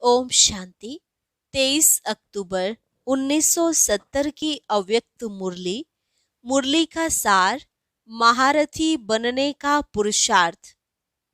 ओम शांति। 23 अक्टूबर 1970 की अव्यक्त मुरली। मुरली का सार, महारथी बनने का पुरुषार्थ।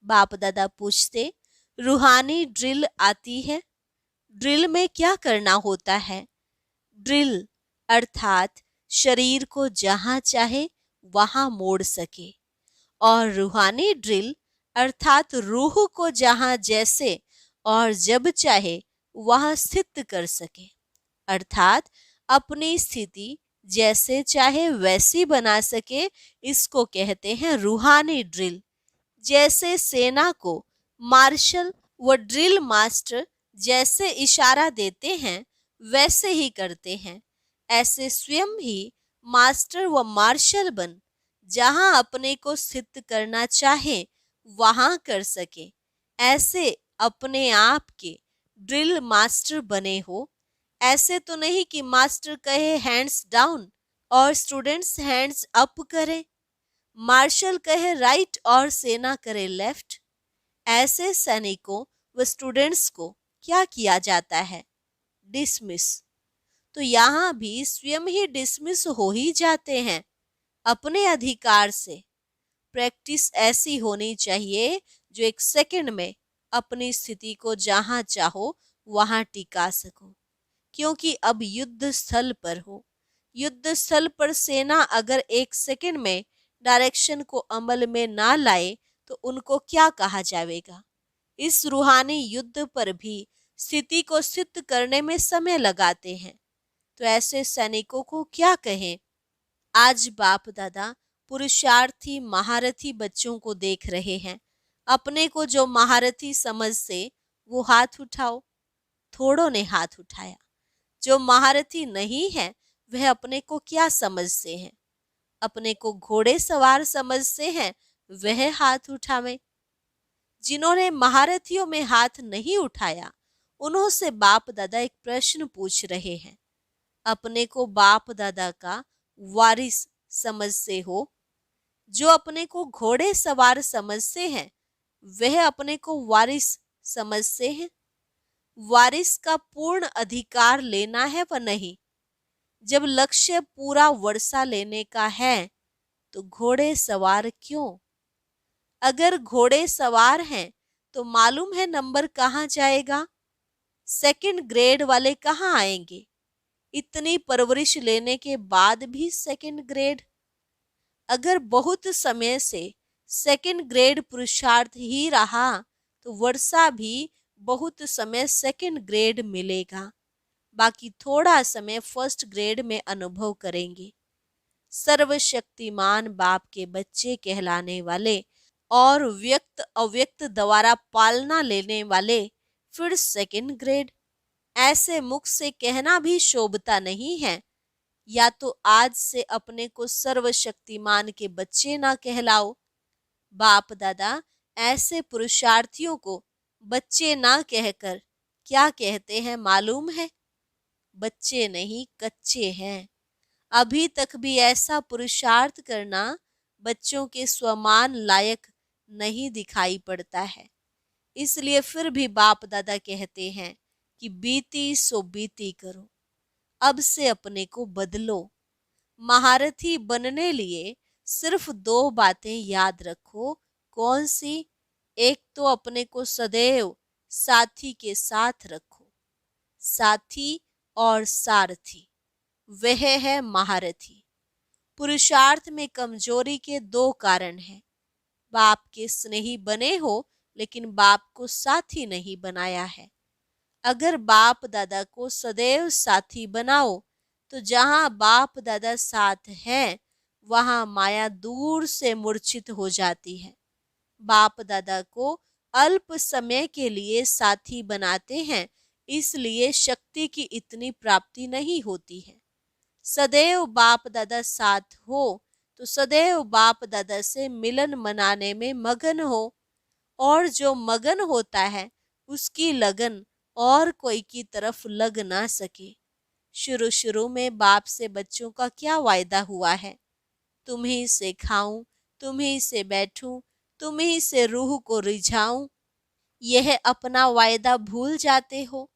बाप दादा पूछते, रूहानी ड्रिल आती है? ड्रिल में क्या करना होता है? ड्रिल अर्थात शरीर को जहां चाहे वहां मोड़ सके, और रूहानी ड्रिल अर्थात रूह को जहां जैसे और जब चाहे वहां स्थित कर सके, अर्थात अपनी स्थिति जैसे चाहे वैसी बना सके। इसको कहते हैं रूहानी ड्रिल। जैसे सेना को मार्शल व ड्रिल मास्टर जैसे इशारा देते हैं वैसे ही करते हैं, ऐसे स्वयं ही मास्टर व मार्शल बन जहां अपने को स्थित करना चाहे वहां कर सके। ऐसे अपने आप के ड्रिल मास्टर बने हो। ऐसे तो नहीं कि मास्टर कहे हैंड्स डाउन और स्टूडेंट्स हैंड्स अप करें, मार्शल कहे राइट और सेना करे लेफ्ट। ऐसे सैनिकों व स्टूडेंट्स को क्या किया जाता है? डिसमिस। तो यहाँ भी स्वयं ही डिसमिस हो ही जाते हैं अपने अधिकार से। प्रैक्टिस ऐसी होनी चाहिए जो एक सेकंड में अपनी स्थिति को जहां चाहो वहां टिका सको, क्योंकि अब युद्ध स्थल पर हो। युद्ध स्थल पर सेना अगर एक सेकंड में डायरेक्शन को अमल में ना लाए तो उनको क्या कहा जाएगा? इस रूहानी युद्ध पर भी स्थिति को स्थित करने में समय लगाते हैं, तो ऐसे सैनिकों को क्या कहें? आज बाप दादा पुरुषार्थी महारथी बच्चों को देख रहे हैं। अपने को जो महारथी समझ से वो हाथ उठाओ। थोड़ों ने हाथ उठाया। जो महारथी नहीं है वह अपने को क्या समझते हैं? अपने को घोड़े सवार समझते हैं, वह हाथ उठावे। जिन्होंने महारथियों में हाथ नहीं उठाया उन्हों से बाप दादा एक प्रश्न पूछ रहे हैं। अपने को बाप दादा का वारिस समझते हो? जो अपने को घोड़े सवार समझते हैं वह अपने को वारिस समझते हैं? वारिस का पूर्ण अधिकार लेना है व नहीं। जब लक्ष्य पूरा वर्षा लेने का है तो घोड़े सवार क्यों? अगर घोड़े सवार हैं तो मालूम है नंबर कहाँ जाएगा? सेकंड ग्रेड वाले कहाँ आएंगे? इतनी परवरिश लेने के बाद भी सेकंड ग्रेड। अगर बहुत समय से सेकंड ग्रेड पुरुषार्थ ही रहा तो वर्षा भी बहुत समय सेकंड ग्रेड मिलेगा, बाकी थोड़ा समय फर्स्ट ग्रेड में अनुभव करेंगे। सर्वशक्तिमान बाप के बच्चे कहलाने वाले और व्यक्त अव्यक्त द्वारा पालना लेने वाले फिर सेकंड ग्रेड। ऐसे मुख से कहना भी शोभता नहीं है। या तो आज से अपने को सर्वशक्तिमान के बच्चे ना कहलाओ। बाप दादा ऐसे पुरुषार्थियों को बच्चे ना कहकर क्या कहते हैं मालूम है? बच्चे नहीं, कच्चे हैं। अभी तक भी ऐसा पुरुषार्थ करना बच्चों के स्वमान लायक नहीं दिखाई पड़ता है। इसलिए फिर भी बाप दादा कहते हैं कि बीती सो बीती करो, अब से अपने को बदलो। महारथी बनने लिए सिर्फ 2 बातें याद रखो। कौन सी? एक तो अपने को सदैव साथी के साथ रखो। साथी और सारथी, वह है महारथी। पुरुषार्थ में कमजोरी के 2 कारण हैं। बाप के स्नेही बने हो लेकिन बाप को साथी नहीं बनाया है। अगर बाप दादा को सदैव साथी बनाओ तो जहां बाप दादा साथ हैं वहां माया दूर से मूर्छित हो जाती है। बाप दादा को अल्प समय के लिए साथी बनाते हैं, इसलिए शक्ति की इतनी प्राप्ति नहीं होती है। सदैव बाप दादा साथ हो तो सदैव बाप दादा से मिलन मनाने में मगन हो, और जो मगन होता है उसकी लगन और कोई की तरफ लग ना सके। शुरू शुरू में बाप से बच्चों का क्या वायदा हुआ है? तुम्ही से खाऊं, तुम्ही से बैठूं, तुम्ही से रूह को रिझाऊं। यह अपना वायदा भूल जाते हो।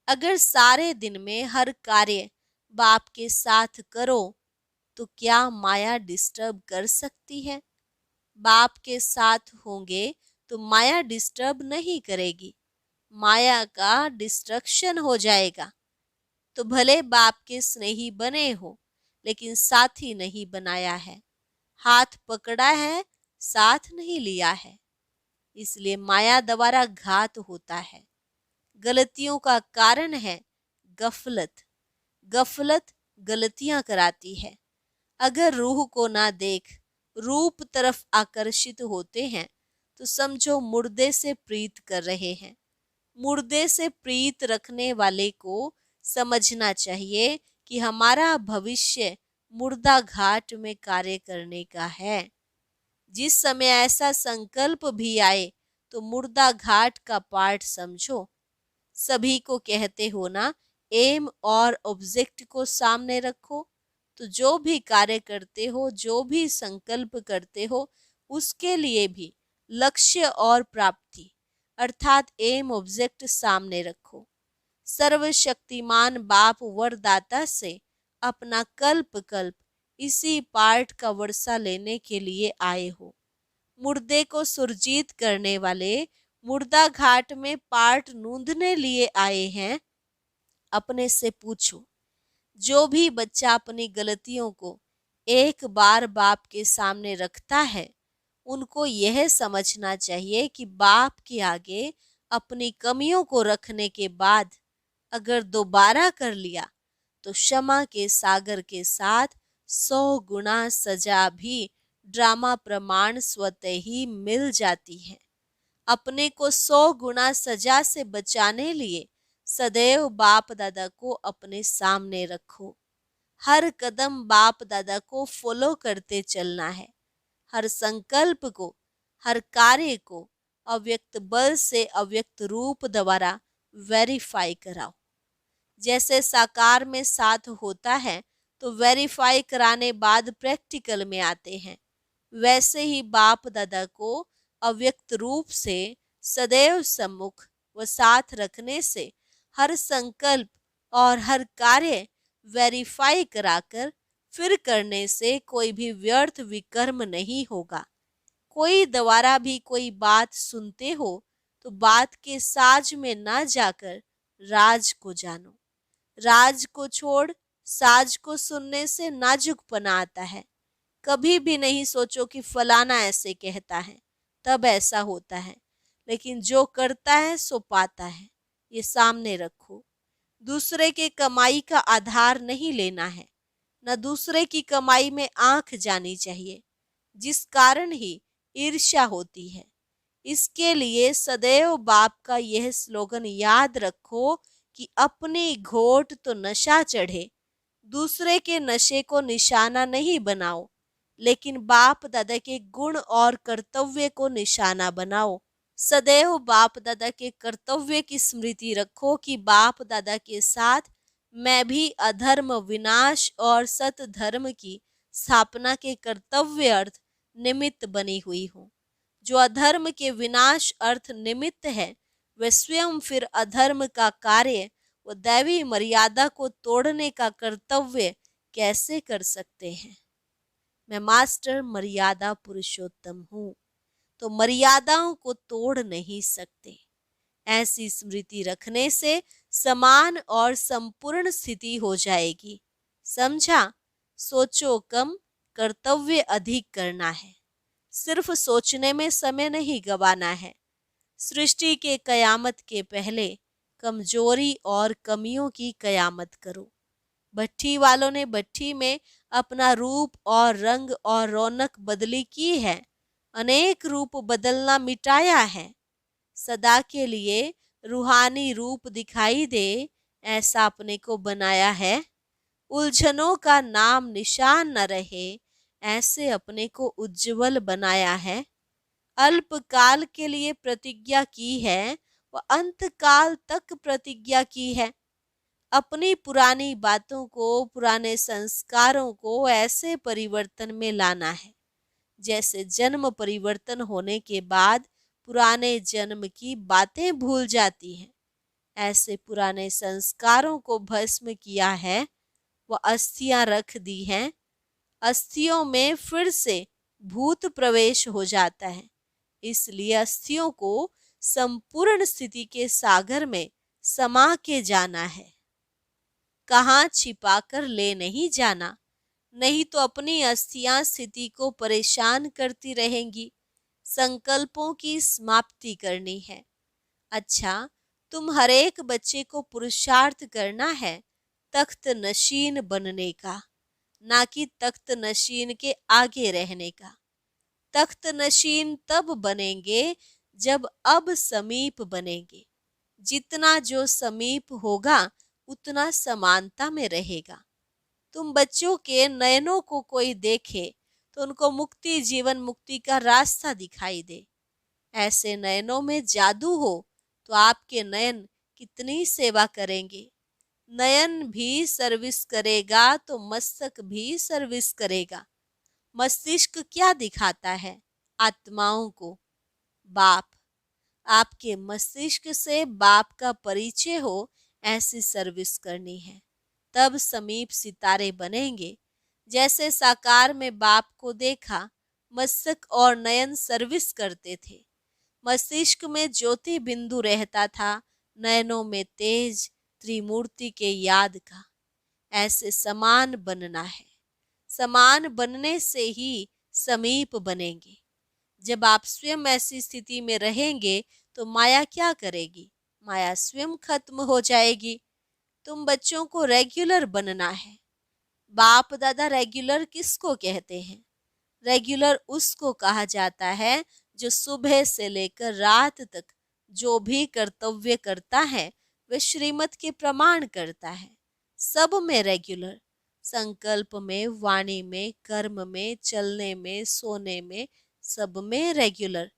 अगर सारे दिन में हर कार्य बाप के साथ करो तो क्या माया डिस्टर्ब कर सकती है? बाप के साथ होंगे तो माया डिस्टर्ब नहीं करेगी, माया का डिस्ट्रक्शन हो जाएगा। तो भले बाप के स्नेही बने हो, लेकिन साथी नहीं बनाया है, हाथ पकड़ा है, साथ नहीं लिया है। इसलिए माया द्वारा घात होता है। गलतियों का कारण है गफलत। गफलत गलतियां कराती है। अगर रूह को ना देख रूप तरफ आकर्षित होते हैं तो समझो मुर्दे से प्रीत कर रहे हैं। मुर्दे से प्रीत रखने वाले को समझना चाहिए कि हमारा भविष्य मुर्दा घाट में कार्य करने का है। जिस समय ऐसा संकल्प भी आए तो मुर्दा घाट का पाठ समझो। सभी को कहते हो ना, एम और ऑब्जेक्ट को सामने रखो। तो जो भी कार्य करते हो, जो भी संकल्प करते हो, उसके लिए भी लक्ष्य और प्राप्ति अर्थात एम ऑब्जेक्ट सामने रखो। सर्वशक्तिमान बाप वरदाता से अपना कल्प कल्प इसी पाठ का वर्षा लेने के लिए आए हो। मुर्दे को सुरजीत करने वाले मुर्दा घाट में पाठ नूंदने लिए आए हैं। अपने से पूछो, जो भी बच्चा अपनी गलतियों को एक बार बाप के सामने रखता है, उनको यह समझना चाहिए कि बाप के आगे अपनी कमियों को रखने के बाद अगर दोबारा कर लिया तो क्षमा के सागर के साथ 100 गुना सजा भी ड्रामा प्रमाण स्वतः ही मिल जाती है। अपने को 100 गुना सजा से बचाने लिए सदैव बाप दादा को अपने सामने रखो। हर कदम बाप दादा को फॉलो करते चलना है। हर संकल्प को, हर कार्य को अव्यक्त बल से अव्यक्त रूप द्वारा वेरीफाई कराओ। जैसे साकार में साथ होता है तो वेरीफाई कराने बाद प्रैक्टिकल में आते हैं, वैसे ही बाप दादा को अव्यक्त रूप से सदैव सम्मुख व साथ रखने से हर संकल्प और हर कार्य वेरीफाई कराकर फिर करने से कोई भी व्यर्थ विकर्म नहीं होगा। कोई द्वारा भी कोई बात सुनते हो तो बात के साज में ना जाकर राज को जानो। राज को छोड़ साज को सुनने से नाजुकपना आता है। कभी भी नहीं सोचो कि फलाना ऐसे कहता है तब ऐसा होता है, लेकिन जो करता है सो पाता है, ये सामने रखो। दूसरे के कमाई का आधार नहीं लेना है, न दूसरे की कमाई में आंख जानी चाहिए, जिस कारण ही ईर्ष्या होती है। इसके लिए सदैव बाप का यह स्लोगन याद रखो कि अपनी घोट तो नशा चढ़े, दूसरे के नशे को निशाना नहीं बनाओ, लेकिन बाप दादा के गुण और कर्तव्य को निशाना बनाओ। सदैव बाप दादा के कर्तव्य की स्मृति रखो कि बाप दादा के साथ मैं भी अधर्म विनाश और सत धर्म की स्थापना के कर्तव्य अर्थ निमित्त बनी हुई हूँ। जो अधर्म के विनाश अर्थ निमित्त है, वह स्वयं फिर अधर्म का कार्य व दैवी मर्यादा को तोड़ने का कर्तव्य कैसे कर सकते हैं? मैं मास्टर मर्यादा पुरुषोत्तम हूँ, तो मर्यादाओं को तोड़ नहीं सकते। ऐसी स्मृति रखने से समान और संपूर्ण स्थिति हो जाएगी। समझा? सोचो कम, कर्तव्य अधिक करना है। सिर्फ सोचने में समय नहीं गवाना है। सृष्टि के कयामत के पहले कमजोरी और कमियों की कयामत करो। भट्ठी वालों ने भट्ठी में अपना रूप और रंग और रौनक बदली की है, अनेक रूप बदलना मिटाया है। सदा के लिए रूहानी रूप दिखाई दे, ऐसा अपने को बनाया है। उलझनों का नाम निशान न रहे, ऐसे अपने को उज्जवल बनाया है। अल्पकाल के लिए प्रतिज्ञा की है, व अंतकाल तक प्रतिज्ञा की है। अपनी पुरानी बातों को, पुराने संस्कारों को ऐसे परिवर्तन में लाना है जैसे जन्म परिवर्तन होने के बाद पुराने जन्म की बातें भूल जाती हैं। ऐसे पुराने संस्कारों को भस्म किया है, वो अस्थियां रख दी हैं। अस्थियों में फिर से भूत प्रवेश हो जाता है। इसलिए अस्थियों को संपूर्ण स्थिति के सागर में समा के जाना है, कहाँ छिपा कर ले नहीं जाना। नहीं तो अपनी अस्थियां स्थिति को परेशान करती रहेंगी। संकल्पों की समाप्ति करनी है। अच्छा, तुम हर एक बच्चे को पुरुषार्थ करना है तख्त नशीन बनने का, ना कि तख्त नशीन के आगे रहने का। तख्त नशीन तब बनेंगे जब अब समीप बनेंगे। जितना जो समीप होगा उतना समानता में रहेगा। तुम बच्चों के नयनों को कोई देखे तो उनको मुक्ति, जीवन मुक्ति का रास्ता दिखाई दे। ऐसे नयनों में जादू हो तो आपके नयन कितनी सेवा करेंगे। नयन भी सर्विस करेगा तो मस्तक भी सर्विस करेगा। मस्तिष्क क्या दिखाता है? आत्माओं को बाप। आपके मस्तिष्क से बाप का परिचय हो, ऐसी सर्विस करनी है। तब समीप सितारे बनेंगे। जैसे साकार में बाप को देखा, मस्तक और नयन सर्विस करते थे। मस्तिष्क में ज्योति बिंदु रहता था, नयनों में तेज त्रिमूर्ति के याद का। ऐसे समान बनना है। समान बनने से ही समीप बनेंगे। जब आप स्वयं ऐसी स्थिति में रहेंगे तो माया क्या करेगी? माया स्वयं खत्म हो जाएगी। तुम बच्चों को रेगुलर बनना है। बाप दादा रेगुलर किसको कहते हैं? रेगुलर उसको कहा जाता है जो सुबह से लेकर रात तक जो भी कर्तव्य करता है वह श्रीमत के प्रमाण करता है। सब में रेगुलर, संकल्प में, वाणी में, कर्म में, चलने में, सोने में, सब में रेगुलर।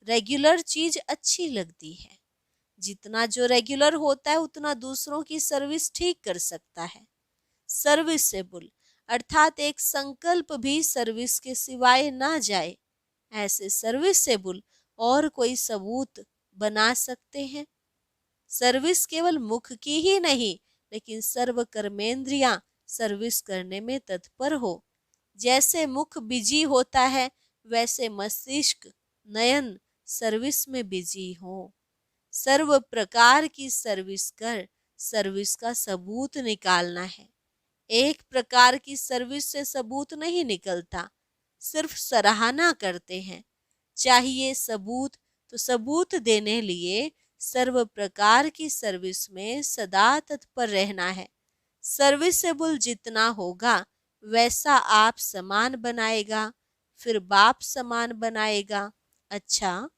रेगुलर चीज अच्छी लगती है। जितना जो रेगुलर होता है उतना दूसरों की सर्विस ठीक कर सकता है। सर्विसेबल अर्थात एक संकल्प भी सर्विस के सिवाय ना जाए। ऐसे सर्विसेबल और कोई सबूत बना सकते हैं? सर्विस केवल मुख की ही नहीं, लेकिन सर्व कर्मेंद्रियां सर्विस करने में तत्पर हो। जैसे मुख बिजी होता है, वैसे मस्तिष्क, नयन सर्विस में बिजी हो। सर्व प्रकार की सर्विस कर सर्विस का सबूत निकालना है। एक प्रकार की सर्विस से सबूत नहीं निकलता, सिर्फ सराहना करते हैं। चाहिए सबूत तो सबूत देने लिए सर्व प्रकार की सर्विस में सदा तत्पर रहना है। सर्विसेबल जितना होगा वैसा आप समान बनाएगा, फिर बाप समान बनाएगा। अच्छा,